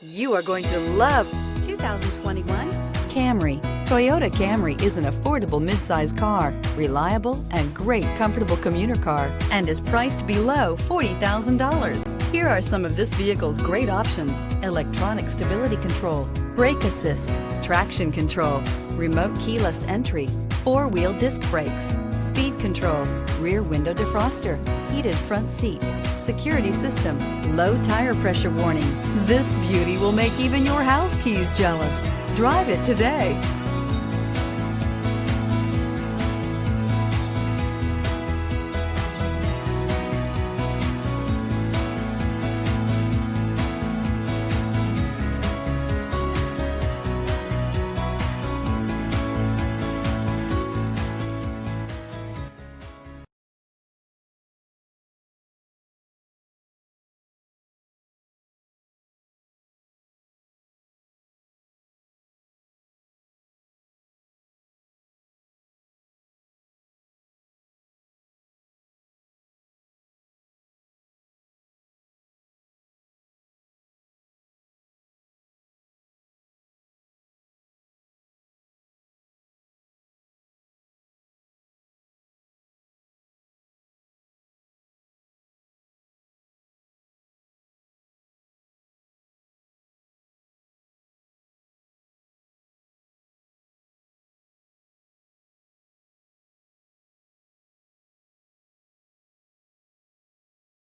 You are going to love 2021 Camry. Toyota Camry is an affordable midsize car, reliable and great comfortable commuter car, and is priced below $40,000. Here are some of this vehicle's great options: electronic stability control, brake assist, traction control, remote keyless entry, four-wheel disc brakes, speed control, rear window defroster, heated front seats, security system, low tire pressure warning. This beauty will make even your house keys jealous. Drive it today.